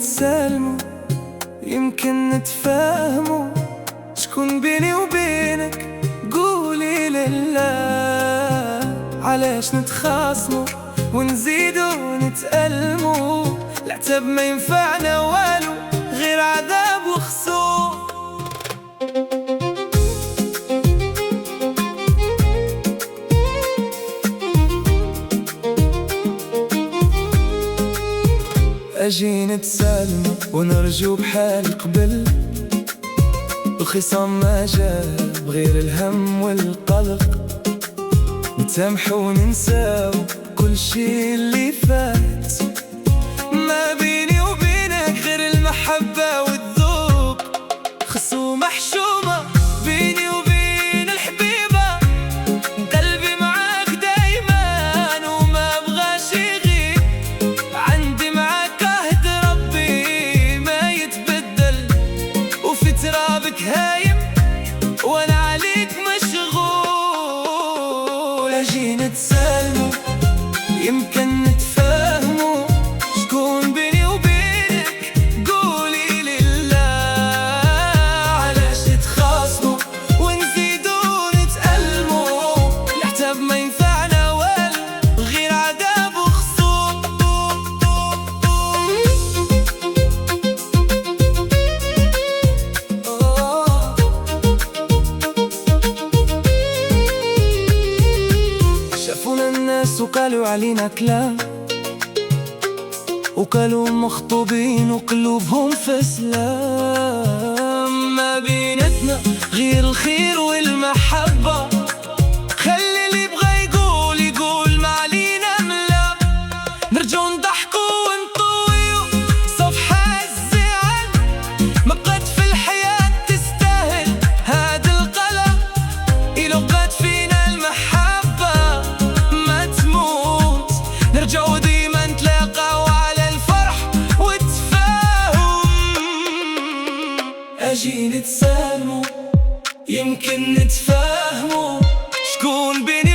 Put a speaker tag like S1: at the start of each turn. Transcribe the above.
S1: نتسالموا، يمكن نتفاهموا. شكون بيني وبينك قولي لله، علاش نتخاصموا ونزيدوا نتألموا؟ العتاب ما ينفعنا والو غير عذاب وخصوم. أجي نتسالم ونرجو بحال قبل، الخصام ما جاب غير الهم والقلق. نتسامحو وننساو كل شي اللي فات، ما بيني وبينك غير المحبة والذوق. خصومة حشومة بيني وبين الحبيبة، قلبي معاك دايما وما بغاش يغيب. عندي معاك عهد ربي ما يتبدل، وفي ترابك هايم وانا عليك مشغول. اجي نتسالمو يمكن نتفاهمو. شكون بيني وبينك قولي لله، علاش نتخاصمو ونزيدو نتألمو؟ العتاب ما ينفعنا والو غير عذاب وخصوم. شافونا الناس وقالوا علينا كلام، وقالوا مخطوبين وقلوبهم في سلام. ما بيناتنا غير الخير والمحبة، خلي اللي بغا يقول يقول ما علينا ملا. نرجعو نضحكو ونطويو صفحة الزعل، ما بقات في الحياة تستاهل هاد القلق. إلو بقات فينا المحبة ما تموت، نرجعو ديما نتلاقاو على الفرح والتفاهم. أجي نتسالمو يمكن نتفاهمو. شكون بيني